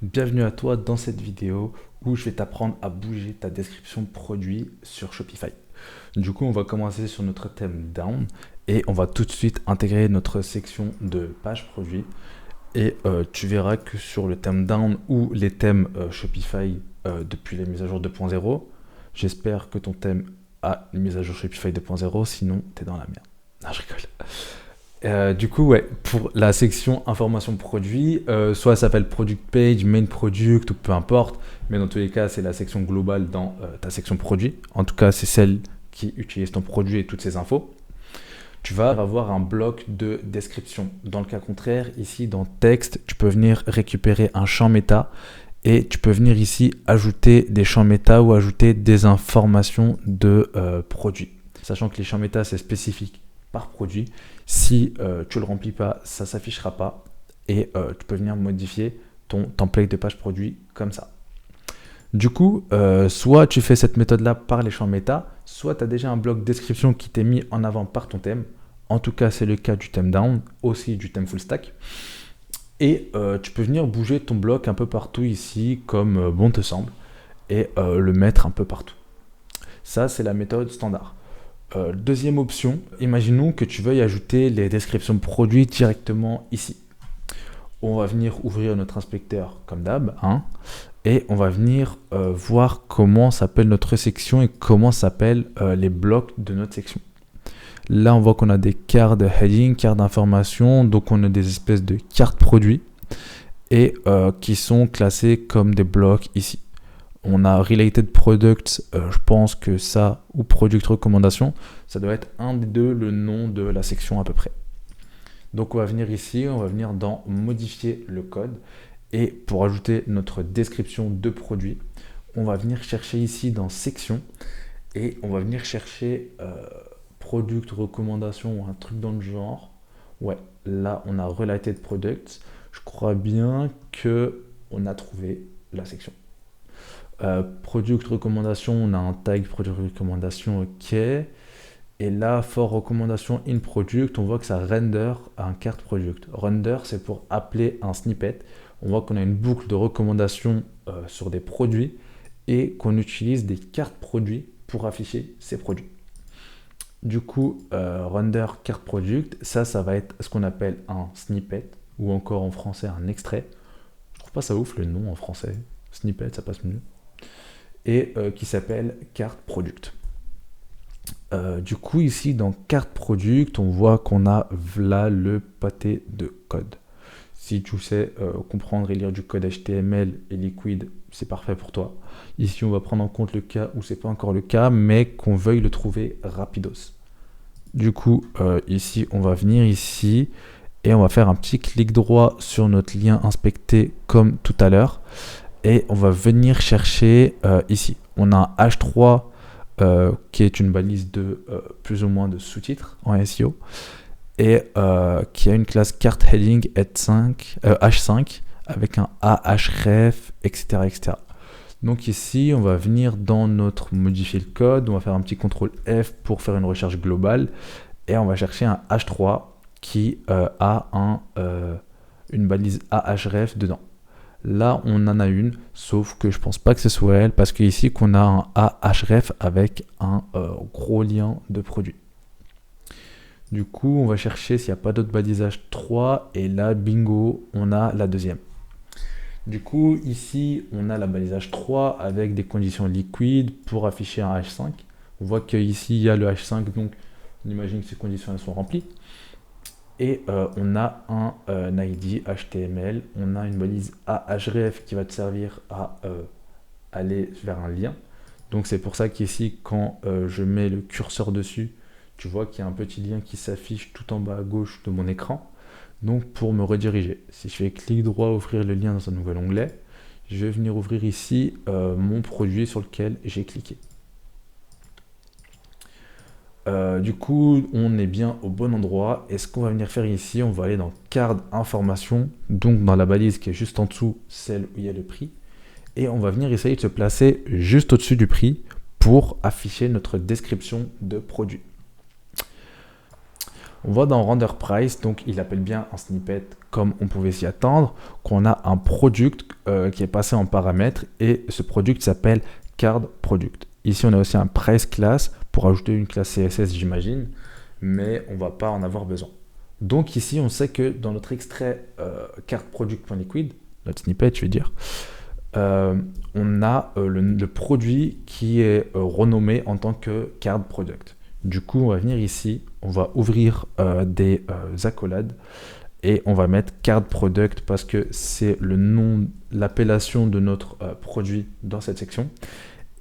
Bienvenue à toi dans cette vidéo où je vais t'apprendre à bouger ta description produit sur Shopify. Du coup, on va commencer sur notre thème Down et on va tout de suite intégrer notre section de page produit. Et tu verras que sur le thème Down ou les thèmes Shopify depuis les mises à jour 2.0, j'espère que ton thème a une mise à jour Shopify 2.0, sinon t'es dans la merde. Non, je rigole. Du coup, ouais, pour la section information produit, soit ça s'appelle product page, main product ou peu importe, mais dans tous les cas, c'est la section globale dans ta section produit. En tout cas, c'est celle qui utilise ton produit et toutes ces infos. Tu vas avoir un bloc de description. Dans le cas contraire, ici dans texte, tu peux venir récupérer un champ méta et tu peux venir ici ajouter des champs méta ou ajouter des informations de produit. Sachant que les champs méta, c'est spécifique par produit. Si tu ne le remplis pas, ça ne s'affichera pas et tu peux venir modifier ton template de page produit comme ça. Du coup, soit tu fais cette méthode-là par les champs méta, soit tu as déjà un bloc description qui t'est mis en avant par ton thème. En tout cas, c'est le cas du thème Down, aussi du thème Full Stack. Et tu peux venir bouger ton bloc un peu partout ici, comme bon te semble, et le mettre un peu partout. Ça, c'est la méthode standard. Deuxième option, imaginons que tu veuilles ajouter les descriptions produits directement ici. On va venir ouvrir notre inspecteur comme d'hab, hein, et on va venir voir comment s'appelle notre section et comment s'appellent les blocs de notre section. Là, on voit qu'on a des cartes de heading, cartes d'information, donc on a des espèces de cartes produits et qui sont classées comme des blocs ici. On a Related Products, je pense que ça, ou Product Recommandation, ça doit être un des deux le nom de la section à peu près. Donc on va venir ici, on va venir dans Modifier le code. Et pour ajouter notre description de produit, on va venir chercher ici dans Section. Et on va venir chercher Product Recommandation ou un truc dans le genre. Ouais, là on a Related Products. Je crois bien qu'on a trouvé la section. Product recommandation, on a un tag product recommandation, ok. Et là, for recommandation in product, on voit que ça render un carte product. Render, c'est pour appeler un snippet. On voit qu'on a une boucle de recommandation sur des produits et qu'on utilise des cartes produits pour afficher ces produits. Du coup, render carte product, ça va être ce qu'on appelle un snippet ou encore en français un extrait. Je trouve pas ça ouf le nom en français. Snippet, ça passe mieux. Et qui s'appelle carte product. Du coup, ici dans carte product, on voit qu'on a là le pâté de code. Si tu sais comprendre et lire du code HTML et Liquid, c'est parfait pour toi. Ici, on va prendre en compte le cas où c'est pas encore le cas, mais qu'on veuille le trouver rapidos. Du coup, ici, on va venir ici et on va faire un petit clic droit sur notre lien inspecté comme tout à l'heure. Et on va venir chercher ici. On a un H3 qui est une balise de plus ou moins de sous-titres en SEO et qui a une classe carte heading H5 avec un ahref, etc., etc. Donc ici, on va venir dans notre modifier le code, on va faire un petit CTRL F pour faire une recherche globale et on va chercher un H3 qui a une balise ahref dedans. Là, on en a une, sauf que je pense pas que ce soit elle, parce qu'ici, qu'on a un ahref avec un gros lien de produit. Du coup, on va chercher s'il n'y a pas d'autre balisage 3, et là, bingo, on a la deuxième. Du coup, ici, on a la balisage 3 avec des conditions liquides pour afficher un H5. On voit qu'ici, il y a le H5, donc on imagine que ces conditions elles sont remplies. Et on a un ID HTML, on a une balise ahref qui va te servir à aller vers un lien. Donc c'est pour ça qu'ici, quand je mets le curseur dessus, tu vois qu'il y a un petit lien qui s'affiche tout en bas à gauche de mon écran. Donc pour me rediriger, si je fais clic droit, ouvrir le lien dans un nouvel onglet, je vais venir ouvrir ici mon produit sur lequel j'ai cliqué. Du coup, on est bien au bon endroit. Et ce qu'on va venir faire ici, on va aller dans carte information, donc dans la balise qui est juste en dessous, celle où il y a le prix. Et on va venir essayer de se placer juste au-dessus du prix pour afficher notre description de produit. On va dans render price, donc il appelle bien un snippet comme on pouvait s'y attendre, qu'on a un product qui est passé en paramètre et ce product s'appelle card product. Ici, on a aussi un price class pour ajouter une classe CSS, j'imagine, mais on ne va pas en avoir besoin. Donc ici, on sait que dans notre extrait cardProduct.liquid, notre snippet, je vais dire, on a le produit qui est renommé en tant que card product. Du coup, on va venir ici, on va ouvrir des accolades et on va mettre card product parce que c'est le nom, l'appellation de notre produit dans cette section.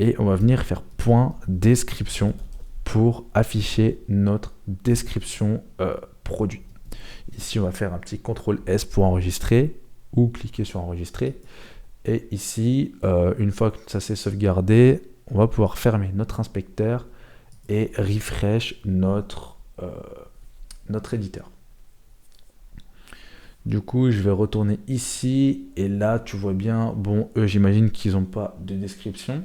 Et on va venir faire point description pour afficher notre description produit. Ici, on va faire un petit CTRL S pour enregistrer ou cliquer sur enregistrer. Et ici, une fois que ça s'est sauvegardé, on va pouvoir fermer notre inspecteur et refresh notre éditeur. Du coup, je vais retourner ici et là, tu vois bien, bon, eux, j'imagine qu'ils n'ont pas de description.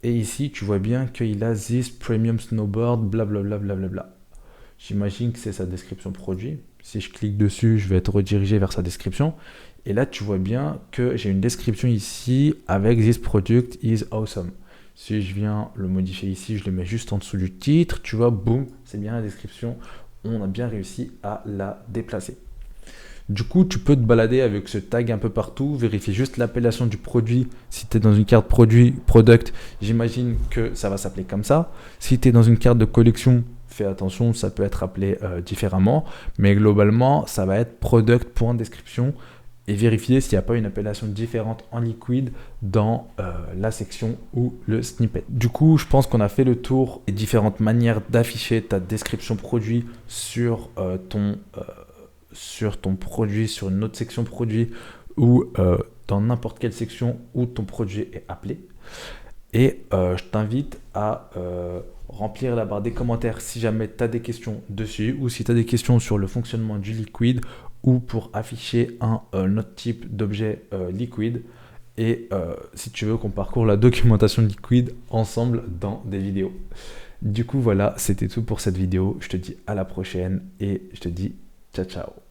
Et ici, tu vois bien qu'il a this premium snowboard, blablabla. Bla. J'imagine que c'est sa description produit. Si je clique dessus, je vais être redirigé vers sa description. Et là, tu vois bien que j'ai une description ici avec this product is awesome. Si je viens le modifier ici, je le mets juste en dessous du titre. Tu vois, boum, c'est bien la description. On a bien réussi à la déplacer. Du coup, tu peux te balader avec ce tag un peu partout, vérifier juste l'appellation du produit. Si tu es dans une carte product, j'imagine que ça va s'appeler comme ça. Si tu es dans une carte de collection, fais attention, ça peut être appelé différemment. Mais globalement, ça va être product.description et vérifier s'il n'y a pas une appellation différente en liquide dans la section ou le snippet. Du coup, je pense qu'on a fait le tour des différentes manières d'afficher ta description produit sur ton produit, sur une autre section produit ou dans n'importe quelle section où ton produit est appelé. Et je t'invite à remplir la barre des commentaires si jamais tu as des questions dessus ou si tu as des questions sur le fonctionnement du liquide ou pour afficher un autre type d'objet liquide. Et si tu veux qu'on parcourt la documentation liquide ensemble dans des vidéos. Du coup, voilà, c'était tout pour cette vidéo. Je te dis à la prochaine et je te dis ciao, ciao.